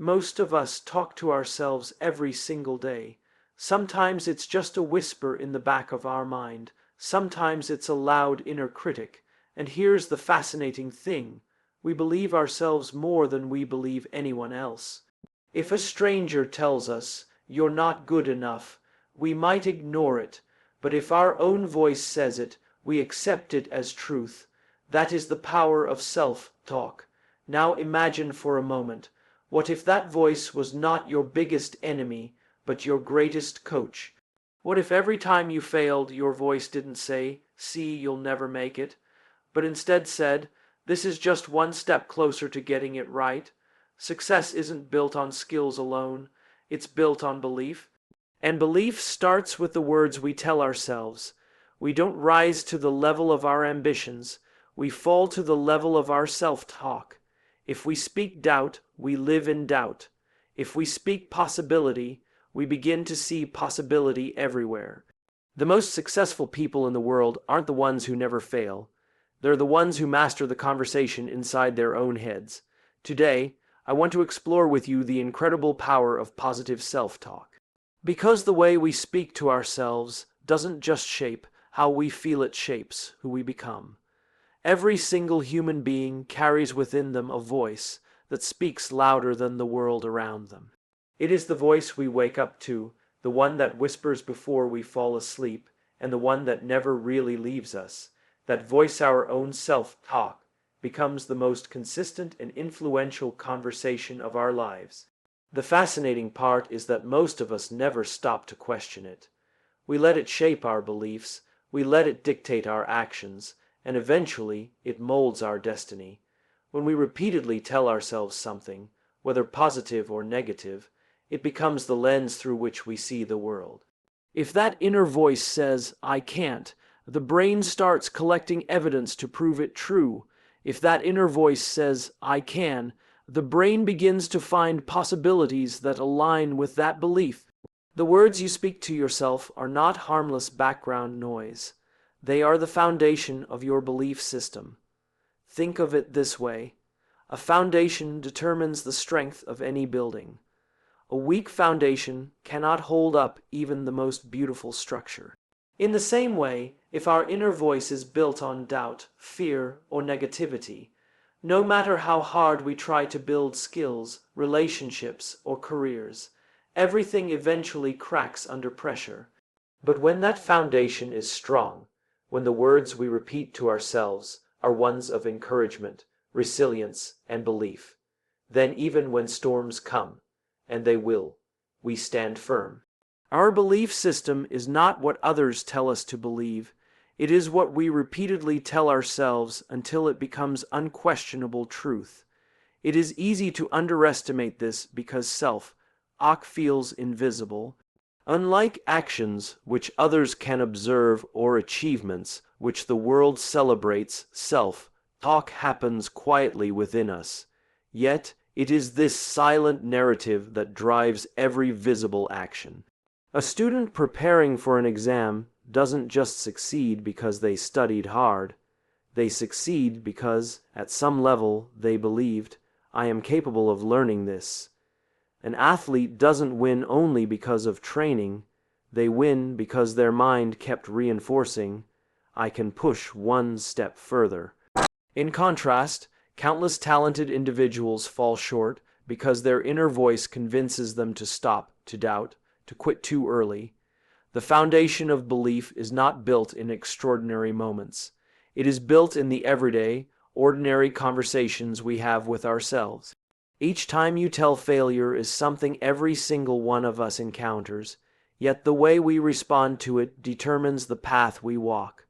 Most of us talk to ourselves every single day. Sometimes it's just a whisper in the back of our mind. Sometimes it's a loud inner critic. And here's the fascinating thing. We believe ourselves more than we believe anyone else. If a stranger tells us, "You're not good enough," we might ignore it. But if our own voice says it, we accept it as truth. That is the power of self-talk. Now imagine for a moment, what if that voice was not your biggest enemy, but your greatest coach? What if every time you failed, your voice didn't say, "See, you'll never make it," but instead said, "This is just one step closer to getting it right"? Success isn't built on skills alone, it's built on belief. And belief starts with the words we tell ourselves. We don't rise to the level of our ambitions, we fall to the level of our self-talk. If we speak doubt, we live in doubt. If we speak possibility, we begin to see possibility everywhere. The most successful people in the world aren't the ones who never fail. They're the ones who master the conversation inside their own heads. Today, I want to explore with you the incredible power of positive self-talk. Because the way we speak to ourselves doesn't just shape how we feel, it shapes who we become. Every single human being carries within them a voice that speaks louder than the world around them. It is the voice we wake up to, the one that whispers before we fall asleep, and the one that never really leaves us. That voice, our own self-talk, becomes the most consistent and influential conversation of our lives. The fascinating part is that most of us never stop to question it. We let it shape our beliefs, we let it dictate our actions, and eventually it molds our destiny. When we repeatedly tell ourselves something, whether positive or negative, it becomes the lens through which we see the world. If that inner voice says, "I can't," the brain starts collecting evidence to prove it true. If that inner voice says, "I can," the brain begins to find possibilities that align with that belief. The words you speak to yourself are not harmless background noise. They are the foundation of your belief system. Think of it this way. A foundation determines the strength of any building. A weak foundation cannot hold up even the most beautiful structure. In the same way, if our inner voice is built on doubt, fear, or negativity, no matter how hard we try to build skills, relationships, or careers, everything eventually cracks under pressure. But when that foundation is strong, when the words we repeat to ourselves are ones of encouragement, resilience, and belief, then even when storms come, and they will, we stand firm. Our belief system is not what others tell us to believe. It is what we repeatedly tell ourselves until it becomes unquestionable truth. It is easy to underestimate this because self-talk feels invisible. Unlike actions which others can observe or achievements which the world celebrates, self-talk happens quietly within us. Yet, it is this silent narrative that drives every visible action. A student preparing for an exam doesn't just succeed because they studied hard. They succeed because, at some level, they believed, "I am capable of learning this." An athlete doesn't win only because of training. They win because their mind kept reinforcing, "I can push one step further." In contrast, countless talented individuals fall short because their inner voice convinces them to stop, to doubt, to quit too early. The foundation of belief is not built in extraordinary moments. It is built in the everyday, ordinary conversations we have with ourselves. Each time you tell failure is something every single one of us encounters, yet the way we respond to it determines the path we walk.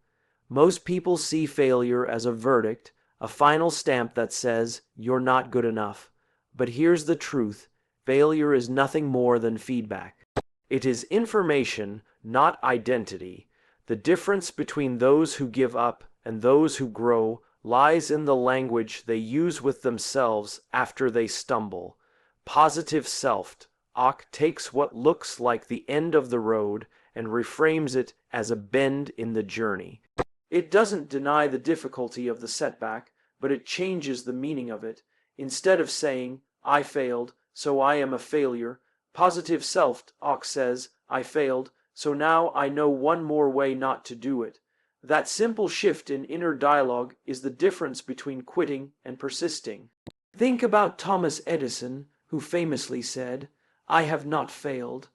Most people see failure as a verdict, a final stamp that says, "You're not good enough." But here's the truth: failure is nothing more than feedback. It is information, not identity. The difference between those who give up and those who grow lies in the language they use with themselves after they stumble. Positive self-talk takes what looks like the end of the road and reframes it as a bend in the journey. It doesn't deny the difficulty of the setback, but it changes the meaning of it. Instead of saying, "I failed," so I am a failure. Positive self-talk says, I failed, so now I know one more way not to do it. That simple shift in inner dialogue is the difference between quitting and persisting. Think about Thomas Edison, who famously said, I have not failed.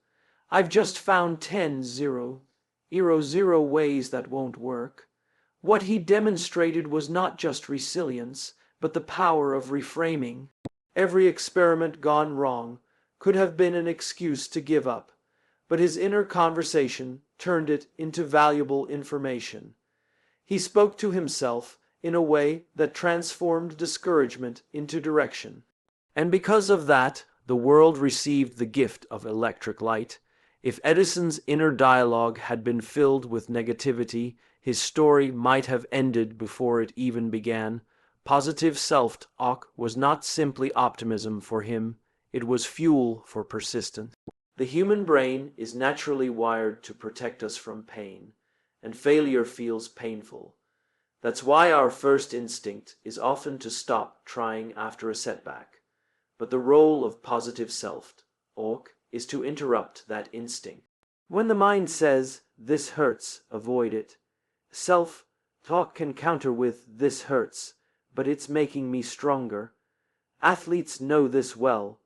I've just found 10 ways that won't work. What he demonstrated was not just resilience, but the power of reframing. Every experiment gone wrong could have been an excuse to give up, but his inner conversation turned it into valuable information. He spoke to himself in a way that transformed discouragement into direction. And because of that, the world received the gift of electric light. If Edison's inner dialogue had been filled with negativity, his story might have ended before it even began. Positive self-talk was not simply optimism for him, it was fuel for persistence. The human brain is naturally wired to protect us from pain, and failure feels painful. That's why our first instinct is often to stop trying after a setback. But the role of positive self-talk is to interrupt that instinct. When the mind says, this hurts, avoid it. Self-talk can counter with, this hurts, but it's making me stronger. Athletes know this well.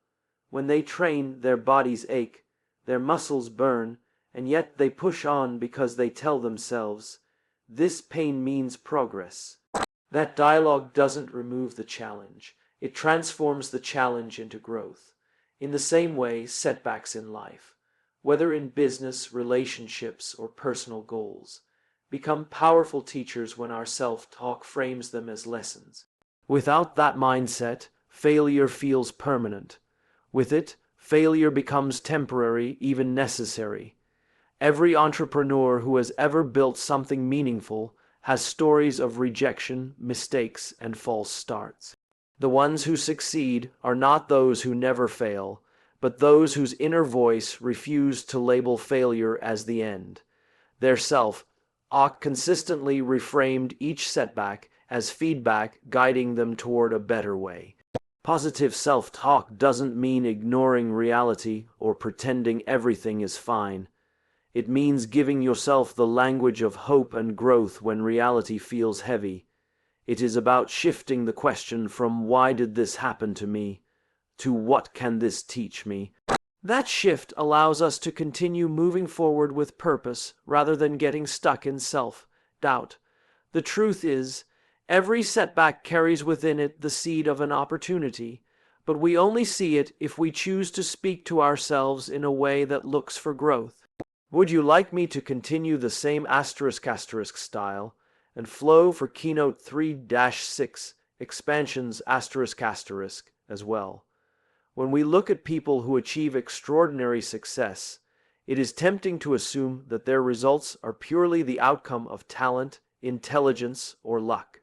When they train, their bodies ache, their muscles burn, and yet they push on because they tell themselves, this pain means progress. That dialogue doesn't remove the challenge. It transforms the challenge into growth. In the same way, setbacks in life, whether in business, relationships, or personal goals, become powerful teachers when our self-talk frames them as lessons. Without that mindset, failure feels permanent. With it, failure becomes temporary, even necessary. Every entrepreneur who has ever built something meaningful has stories of rejection, mistakes, and false starts. The ones who succeed are not those who never fail, but those whose inner voice refused to label failure as the end. Their self-talk consistently reframed each setback as feedback, guiding them toward a better way. Positive self-talk doesn't mean ignoring reality or pretending everything is fine. It means giving yourself the language of hope and growth when reality feels heavy. It is about shifting the question from why did this happen to me to what can this teach me. That shift allows us to continue moving forward with purpose rather than getting stuck in self-doubt. The truth is, every setback carries within it the seed of an opportunity, but we only see it if we choose to speak to ourselves in a way that looks for growth. Would you like me to continue the same *** style and flow for Keynote 3-6 expansions *** as well? When we look at people who achieve extraordinary success, it is tempting to assume that their results are purely the outcome of talent, intelligence, or luck.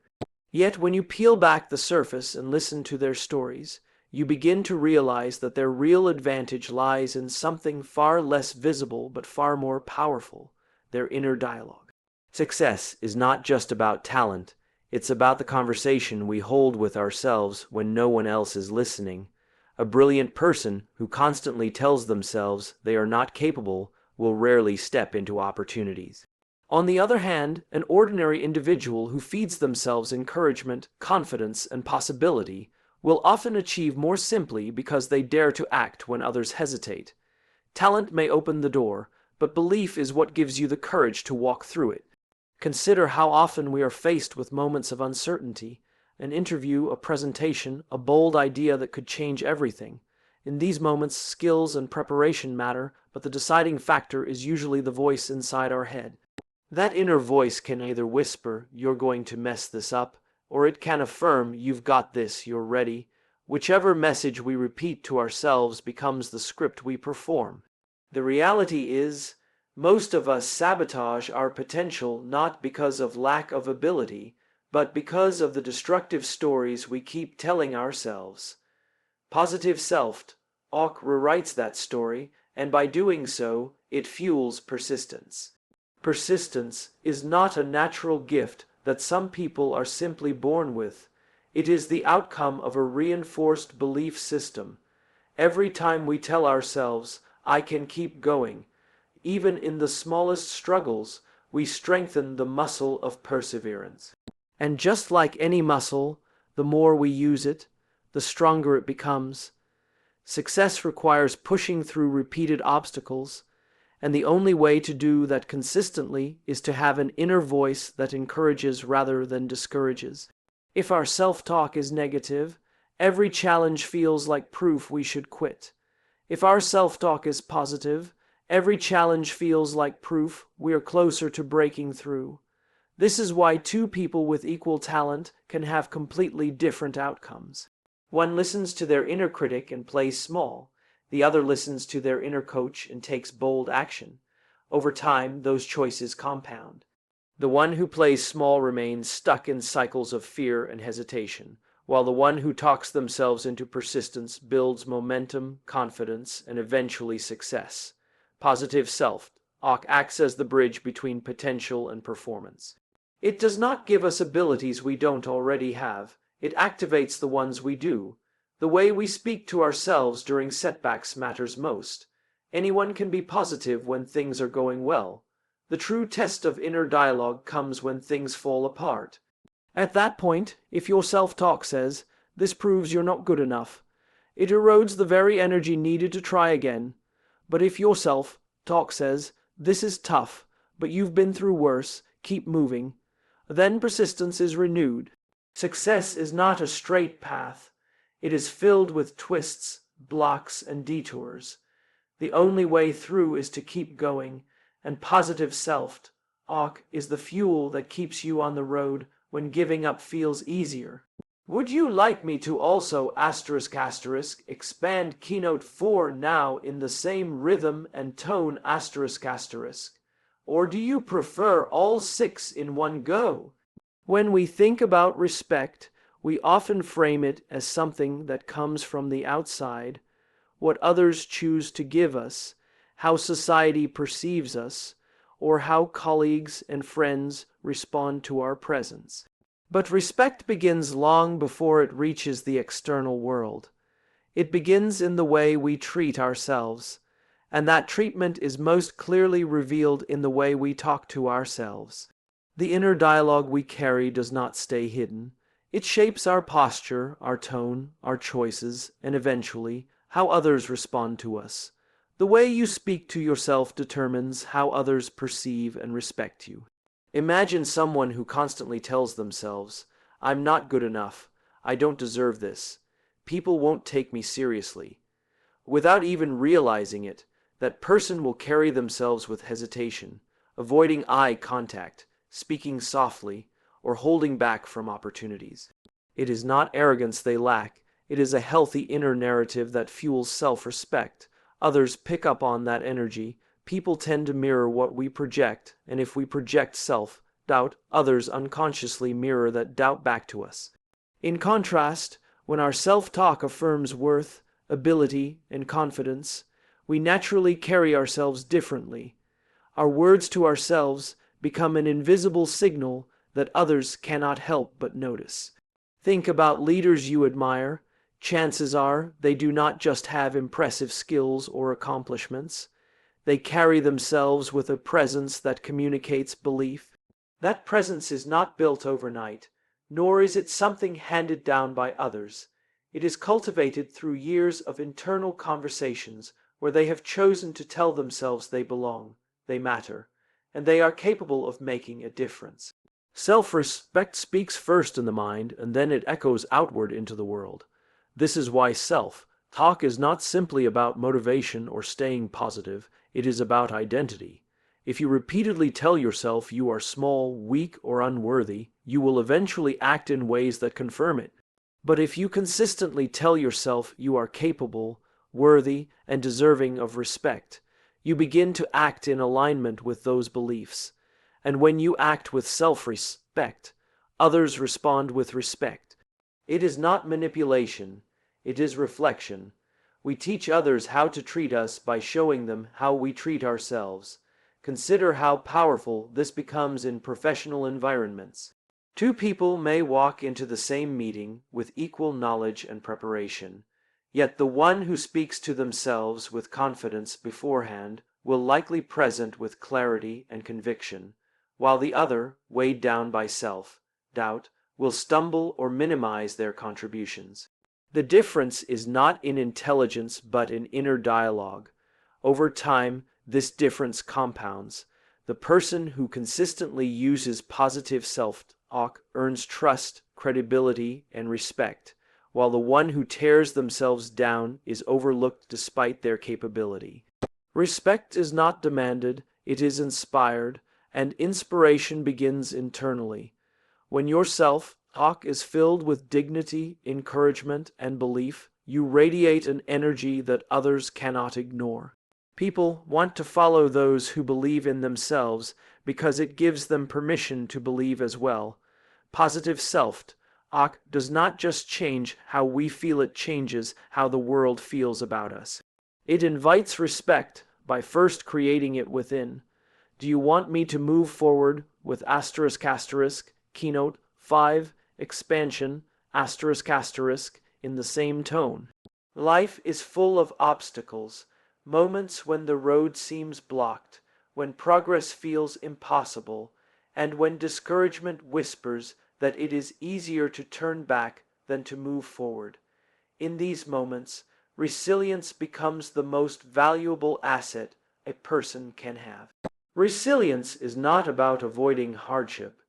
Yet when you peel back the surface and listen to their stories, you begin to realize that their real advantage lies in something far less visible but far more powerful, their inner dialogue. Success is not just about talent, it's about the conversation we hold with ourselves when no one else is listening. A brilliant person who constantly tells themselves they are not capable will rarely step into opportunities. On the other hand, an ordinary individual who feeds themselves encouragement, confidence, and possibility will often achieve more simply because they dare to act when others hesitate. Talent may open the door, but belief is what gives you the courage to walk through it. Consider how often we are faced with moments of uncertainty, an interview, a presentation, a bold idea that could change everything. In these moments, skills and preparation matter, but the deciding factor is usually the voice inside our head. That inner voice can either whisper, "You're going to mess this up," or it can affirm, "You've got this, you're ready." Whichever message we repeat to ourselves becomes the script we perform. The reality is, most of us sabotage our potential not because of lack of ability, but because of the destructive stories we keep telling ourselves. Positive self-talk rewrites that story, and by doing so, it fuels persistence. Persistence is not a natural gift that some people are simply born with. It is the outcome of a reinforced belief system. Every time we tell ourselves, I can keep going, even in the smallest struggles, we strengthen the muscle of perseverance. And just like any muscle, the more we use it, the stronger it becomes. Success requires pushing through repeated obstacles, and the only way to do that consistently is to have an inner voice that encourages rather than discourages. If our self-talk is negative, every challenge feels like proof we should quit. If our self-talk is positive, every challenge feels like proof we are closer to breaking through. This is why two people with equal talent can have completely different outcomes. One listens to their inner critic and plays small. The other listens to their inner coach and takes bold action. Over time, those choices compound. The one who plays small remains stuck in cycles of fear and hesitation, while the one who talks themselves into persistence builds momentum, confidence, and eventually success. Positive self-talk acts as the bridge between potential and performance. It does not give us abilities we don't already have. It activates the ones we do. The way we speak to ourselves during setbacks matters most. Anyone can be positive when things are going well. The true test of inner dialogue comes when things fall apart. At that point, if your self-talk says, "This proves you're not good enough," it erodes the very energy needed to try again. But if your self-talk says, "This is tough, but you've been through worse, keep moving," then persistence is renewed. Success is not a straight path. It is filled with twists, blocks, and detours. The only way through is to keep going, and positive self-talk is the fuel that keeps you on the road when giving up feels easier. Would you like me to also expand Keynote 4 now in the same rhythm and tone or do you prefer all 6 in one go? When we think about respect, we often frame it as something that comes from the outside, what others choose to give us, how society perceives us, or how colleagues and friends respond to our presence. But respect begins long before it reaches the external world. It begins in the way we treat ourselves, and that treatment is most clearly revealed in the way we talk to ourselves. The inner dialogue we carry does not stay hidden. It shapes our posture, our tone, our choices, and eventually, how others respond to us. The way you speak to yourself determines how others perceive and respect you. Imagine someone who constantly tells themselves, "I'm not good enough, I don't deserve this, people won't take me seriously." Without even realizing it, that person will carry themselves with hesitation, avoiding eye contact, speaking softly, or holding back from opportunities. It is not arrogance they lack, it is a healthy inner narrative that fuels self-respect. Others pick up on that energy. People tend to mirror what we project, and if we project self-doubt, others unconsciously mirror that doubt back to us. In contrast, when our self-talk affirms worth, ability, and confidence, we naturally carry ourselves differently. Our words to ourselves become an invisible signal that others cannot help but notice. Think about leaders you admire. Chances are they do not just have impressive skills or accomplishments. They carry themselves with a presence that communicates belief. That presence is not built overnight, nor is it something handed down by others. It is cultivated through years of internal conversations where they have chosen to tell themselves they belong, they matter, and they are capable of making a difference. Self-respect speaks first in the mind, and then it echoes outward into the world. This is why self-talk is not simply about motivation or staying positive, it is about identity. If you repeatedly tell yourself you are small, weak, or unworthy, you will eventually act in ways that confirm it. But if you consistently tell yourself you are capable, worthy, and deserving of respect, you begin to act in alignment with those beliefs. And when you act with self-respect, others respond with respect. It is not manipulation, it is reflection. We teach others how to treat us by showing them how we treat ourselves. Consider how powerful this becomes in professional environments. Two people may walk into the same meeting with equal knowledge and preparation. Yet the one who speaks to themselves with confidence beforehand will likely present with clarity and conviction, while the other, weighed down by self-doubt, will stumble or minimize their contributions. The difference is not in intelligence but in inner dialogue. Over time, this difference compounds. The person who consistently uses positive self-talk earns trust, credibility, and respect, while the one who tears themselves down is overlooked despite their capability. Respect is not demanded, it is inspired, and inspiration begins internally. When your self-talk is filled with dignity, encouragement, and belief, you radiate an energy that others cannot ignore. People want to follow those who believe in themselves because it gives them permission to believe as well. Positive self-talk does not just change how we feel, it changes how the world feels about us. It invites respect by first creating it within. Do you want me to move forward with keynote 5 expansion in the same tone? Life is full of obstacles, moments when the road seems blocked, when progress feels impossible, and when discouragement whispers that it is easier to turn back than to move forward. In these moments, resilience becomes the most valuable asset a person can have. Resilience is not about avoiding hardship.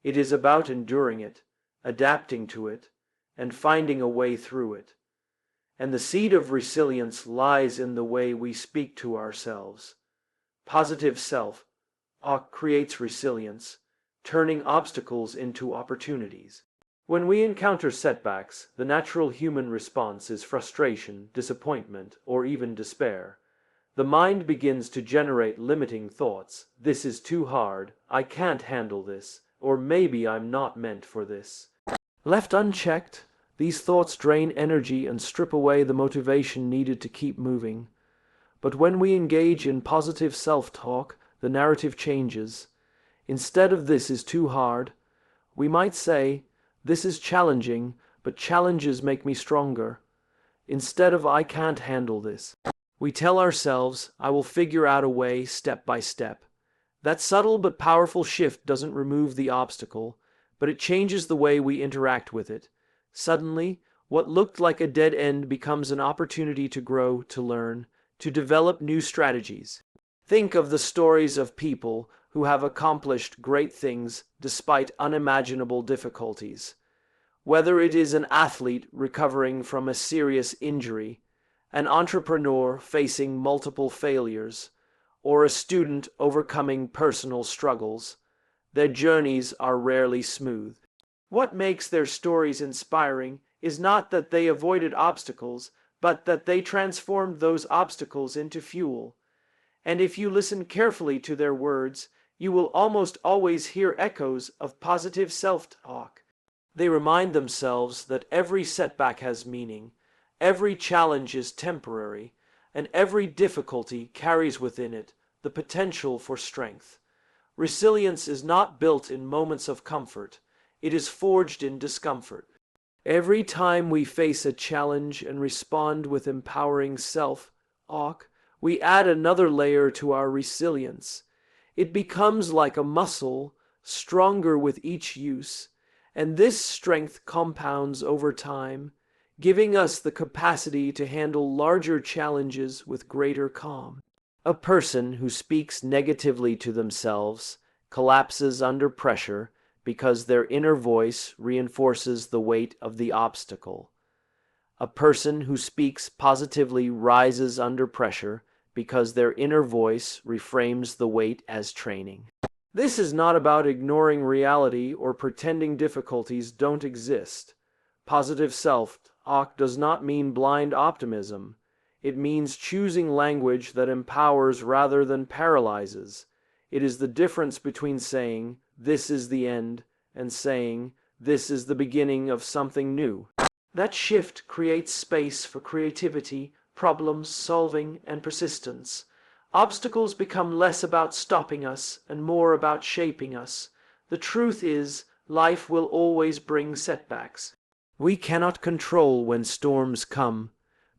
It is about enduring it, adapting to it, and finding a way through it. And the seed of resilience lies in the way we speak to ourselves. Positive self-talk creates resilience, turning obstacles into opportunities. When we encounter setbacks, the natural human response is frustration, disappointment, or even despair. The mind begins to generate limiting thoughts. This is too hard, I can't handle this, or maybe I'm not meant for this. Left unchecked, these thoughts drain energy and strip away the motivation needed to keep moving. But when we engage in positive self-talk, the narrative changes. Instead of "this is too hard," we might say, "this is challenging, but challenges make me stronger." Instead of "I can't handle this," we tell ourselves, "I will figure out a way step by step." That subtle but powerful shift doesn't remove the obstacle, but it changes the way we interact with it. Suddenly, what looked like a dead end becomes an opportunity to grow, to learn, to develop new strategies. Think of the stories of people who have accomplished great things despite unimaginable difficulties. Whether it is an athlete recovering from a serious injury, an entrepreneur facing multiple failures, or a student overcoming personal struggles, their journeys are rarely smooth. What makes their stories inspiring is not that they avoided obstacles, but that they transformed those obstacles into fuel. And if you listen carefully to their words, you will almost always hear echoes of positive self-talk. They remind themselves that every setback has meaning, every challenge is temporary, and every difficulty carries within it the potential for strength. Resilience is not built in moments of comfort, it is forged in discomfort. Every time we face a challenge and respond with empowering self-talk, we add another layer to our resilience. It becomes like a muscle, stronger with each use, and this strength compounds over time, giving us the capacity to handle larger challenges with greater calm. A person who speaks negatively to themselves collapses under pressure because their inner voice reinforces the weight of the obstacle. A person who speaks positively rises under pressure because their inner voice reframes the weight as training. This is not about ignoring reality or pretending difficulties don't exist. Positive self-talk does not mean blind optimism. It means choosing language that empowers rather than paralyzes. It is the difference between saying, "This is the end," and saying, "This is the beginning of something new." That shift creates space for creativity, problem solving, and persistence. Obstacles become less about stopping us and more about shaping us. The truth is, life will always bring setbacks. We cannot control when storms come,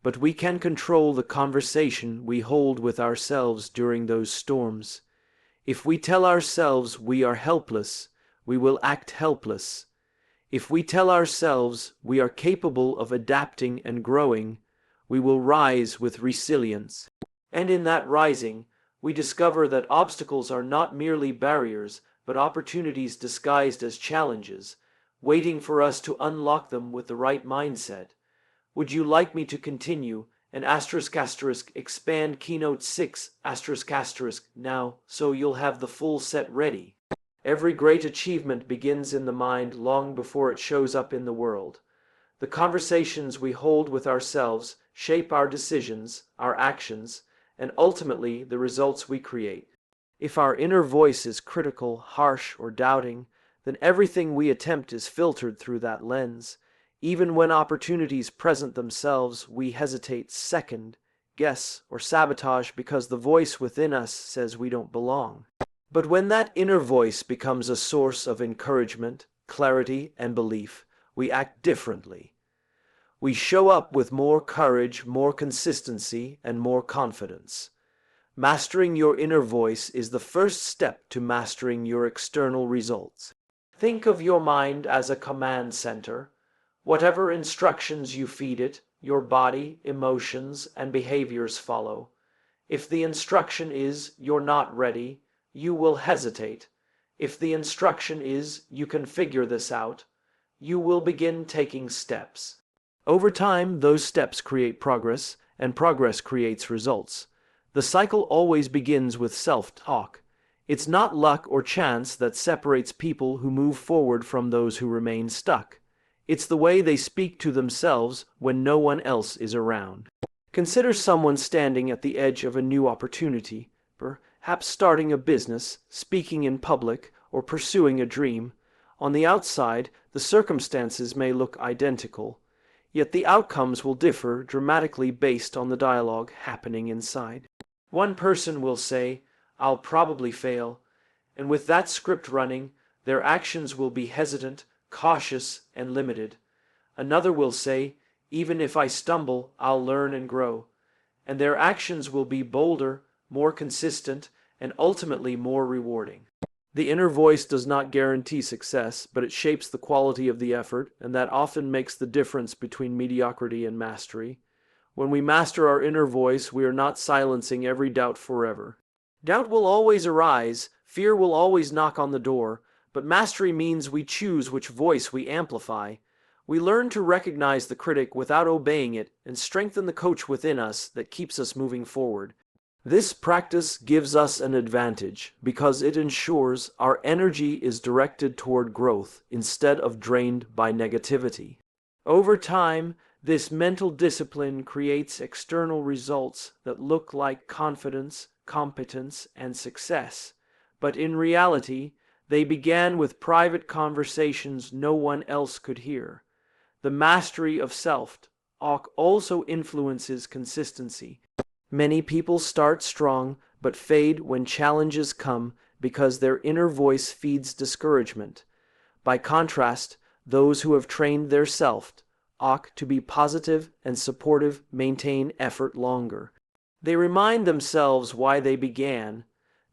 but we can control the conversation we hold with ourselves during those storms. If we tell ourselves we are helpless, we will act helpless. If we tell ourselves we are capable of adapting and growing, we will rise with resilience. And in that rising, we discover that obstacles are not merely barriers, but opportunities disguised as challenges, waiting for us to unlock them with the right mindset. Would you like me to continue and expand Keynote 6 now so you'll have the full set ready? Every great achievement begins in the mind long before it shows up in the world. The conversations we hold with ourselves shape our decisions, our actions, and ultimately the results we create. If our inner voice is critical, harsh, or doubting, then everything we attempt is filtered through that lens. Even when opportunities present themselves, we hesitate, second, guess, or sabotage because the voice within us says we don't belong. But when that inner voice becomes a source of encouragement, clarity, and belief, we act differently. We show up with more courage, more consistency, and more confidence. Mastering your inner voice is the first step to mastering your external results. Think of your mind as a command center. Whatever instructions you feed it, your body, emotions, and behaviors follow. If the instruction is, "You're not ready," you will hesitate. If the instruction is, "You can figure this out," you will begin taking steps. Over time, those steps create progress, and progress creates results. The cycle always begins with self-talk. It's not luck or chance that separates people who move forward from those who remain stuck. It's the way they speak to themselves when no one else is around. Consider someone standing at the edge of a new opportunity, perhaps starting a business, speaking in public, or pursuing a dream. On the outside, the circumstances may look identical, yet the outcomes will differ dramatically based on the dialogue happening inside. One person will say, "I'll probably fail," and with that script running, their actions will be hesitant, cautious, and limited. Another will say, "Even if I stumble, I'll learn and grow," and their actions will be bolder, more consistent, and ultimately more rewarding. The inner voice does not guarantee success, but it shapes the quality of the effort, and that often makes the difference between mediocrity and mastery. When we master our inner voice, we are not silencing every doubt forever. Doubt will always arise, fear will always knock on the door, but mastery means we choose which voice we amplify. We learn to recognize the critic without obeying it and strengthen the coach within us that keeps us moving forward. This practice gives us an advantage because it ensures our energy is directed toward growth instead of drained by negativity. Over time, this mental discipline creates external results that look like confidence, competence, and success, but in reality, they began with private conversations no one else could hear. The mastery of self-talk also influences consistency. Many people start strong but fade when challenges come because their inner voice feeds discouragement. By contrast, those who have trained their self-talk to be positive and supportive maintain effort longer. They remind themselves why they began,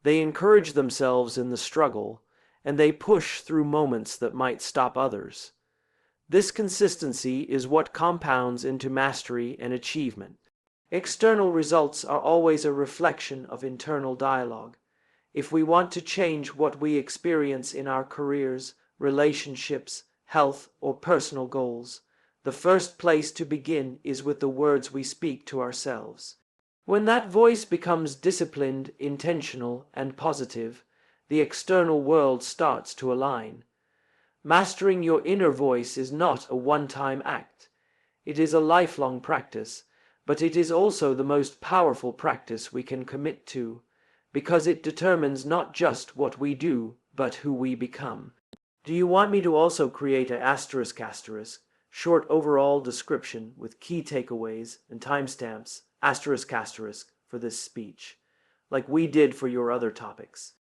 they encourage themselves in the struggle, and they push through moments that might stop others. This consistency is what compounds into mastery and achievement. External results are always a reflection of internal dialogue. If we want to change what we experience in our careers, relationships, health, or personal goals, the first place to begin is with the words we speak to ourselves. When that voice becomes disciplined, intentional, and positive, the external world starts to align. Mastering your inner voice is not a one-time act. It is a lifelong practice, but it is also the most powerful practice we can commit to, because it determines not just what we do, but who we become. Do you want me to also create an **, short overall description with key takeaways and timestamps, **, for this speech, like we did for your other topics?